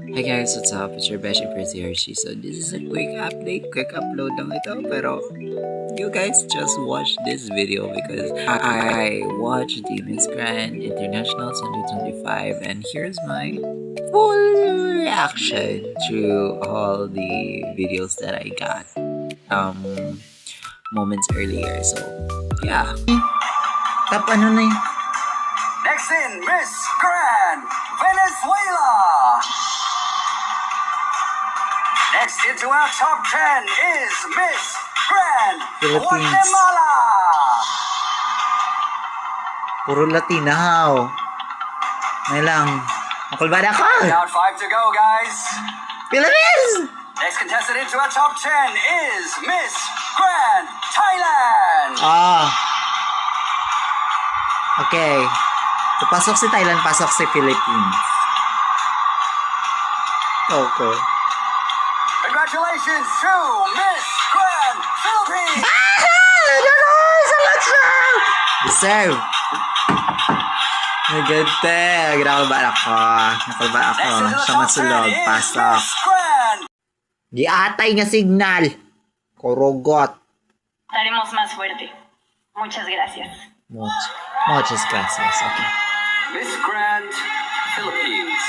Hey guys, what's up? It's your Beshi Pretty Hershey. So this is a quick update, quick upload lang ito. Pero you guys just watch this video because I watched the Miss Grand International 2025 and here's my full reaction to all the videos that I got moments earlier. So yeah. Tap ano na yun? Next in, Miss Grand Venezuela. Next into our top 10 is Miss Grand Philippines. Guatemala. Puro Latina how? May lang. Makulbada ka! Down 5 to go, guys. Philippines! Next contestant into our top 10 is Miss Grand Thailand. Okay. So, pasok si Thailand, pasok si Philippines. Okay. Congratulations to Miss Grand Philippines. Deserve. Nagante. Nakalba ako. Nakalba ako. Next into the Siya top 10 masulog. is Pasok. Miss Grand. Giatay nga signal. Kurugot. Haremos más fuerte. Muchas gracias. Muchas gracias. Okay. Miss Grand Philippines.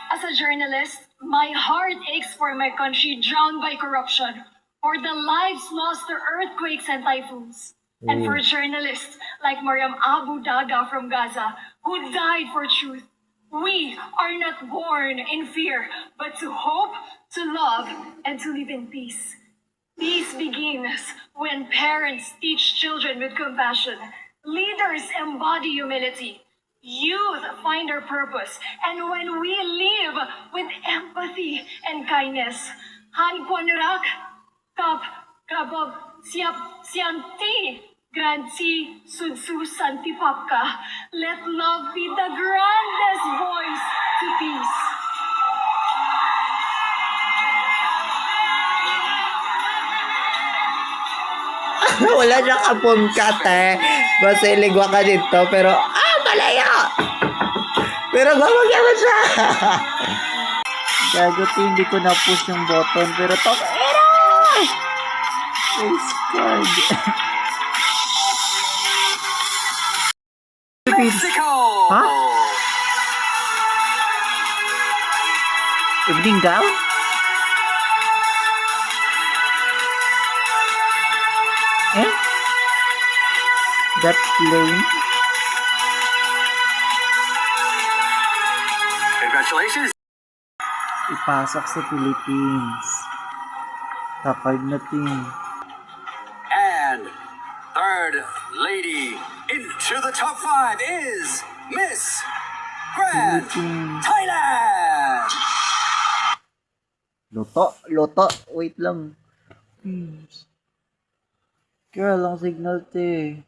As a journalist, my heart aches for my country drowned by corruption, for the lives lost to earthquakes and typhoons, and for journalists like Mariam Abu Daga from Gaza, who died for truth. We are not born in fear, but to hope, to love, and to live in peace. Peace begins when parents teach children with compassion, leaders embody humility, youth find their purpose, and when we live with empathy and kindness. Han Kwanrak, Kap, Kabab, Siap, Sianti, Gransi, Sudsu, Santipapka. Let love be the grandest voice to peace. Wala siyang apunkat eh. Basiligwa ka dito, pero malayo! Pero gumagana siya! Gagot, hindi ko na-push yung button, pero Face card. Mexico. Ha? Evening gown? Eh? That plane? Congratulations. Ipasok sa Philippines. Top 5 na team. And third lady into the top 5 is Miss Grand Philippines. Thailand. Loto. Wait lang. Please. Girl, ang signal te.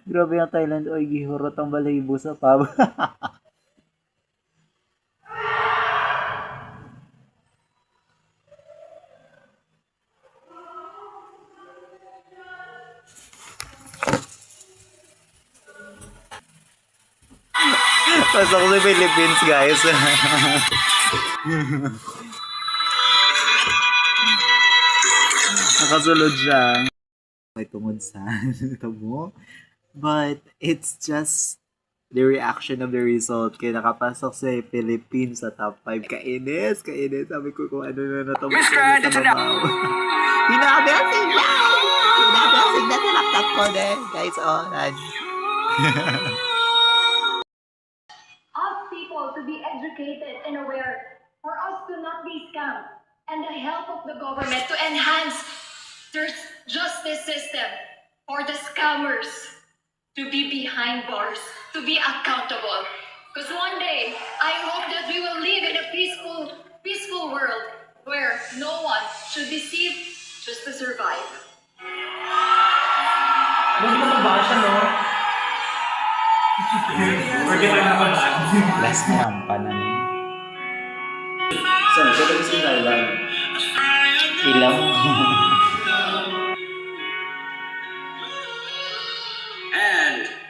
Grabe ang Thailand. Oy, gihurot ang balahibo sa pub. Pasok sa Philippines, guys. Nakasulod siya. May tungod sa ito mo. But it's just the reaction of the result. Kaya nakapasok sa Philippines sa top 5. Kainis. Sabi ko kung ano na natapos Miss Grand sa babaw. Hinabi ang signal sa laptop ko din. Guys, Ask people to be educated and aware, for us to not be scammed, and the help of the government to enhance their justice system, for the scammers to be behind bars, to be accountable. Because one day, I hope that we will live in a peaceful world where no one should deceive just to survive. last na pa na ni. Saan? Sa Thailand. Ilang.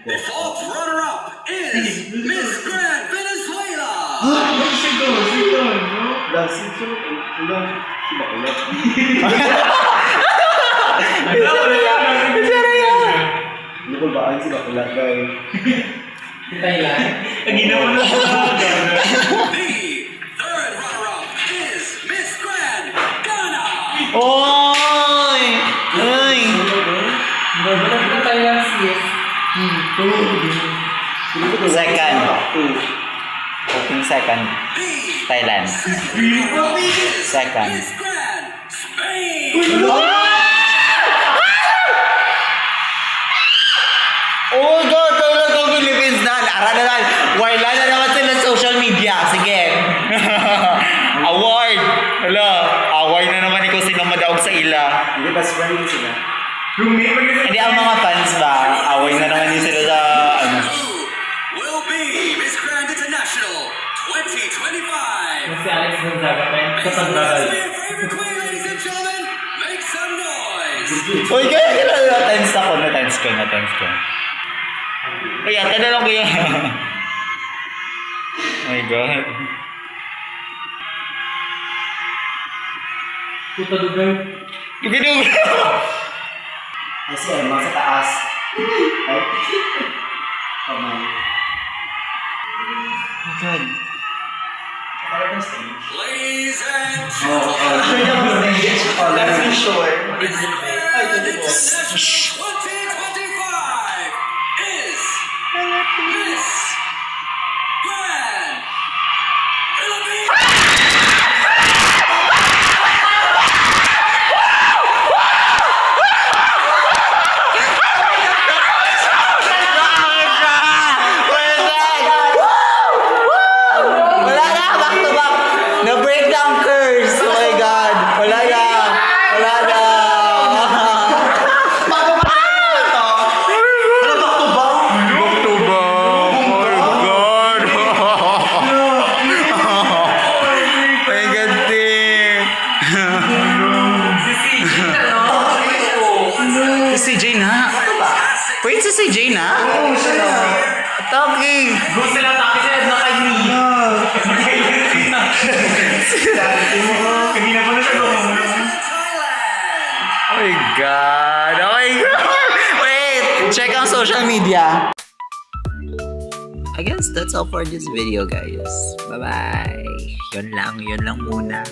The fourth runner-up is Miss Grand Venezuela. Lukol ba ang sila pula guys? The third runner-up is Miss Grand Ghana. Oy! Oy! Second. Voting second. Thailand. Second. Miss Grand Spain. Oh my God! Talagang Philippines na! Ara na lang! Wala na naman sila sa social media. Sige! Award! Hala! Award na naman ikaw sinong madaog sa ila. Hindi ba friend sila? Hindi ang mga fans ba? Award na naman din sila sa ano. Who will be Miss Grand International 2025? Si Alex Gonzaga pa yun. Sa Sandaral. Your favorite queen, ladies and gentlemen, make some noise. Uy, kaya na-times ako. Na-times ko. Kaya, tanong ko yan. Oh my God. Puta dugay. Dugay-dugay. Ay siya, mga sa taas. Ay. Kamay. Oh my God. Ladies and gentlemen, That's for sure. Miss Grand International 2025 is Miss Grand Philippines. Wala na, back to back. Na-breakdown curse. Oh my God. Wala na. Wala na. Wala, back to back. Back to back. Oh my God. My God, Ting. Si CJ na. Wait, si CJ na? Oo, siya na. Talking. Gusto sila takit sila na kay Lee. Kanina pa na siya Thailand. Oh my God. Oh my God. Wait, check ang social media. I guess that's all for this video, guys. Bye-bye. Yun lang muna.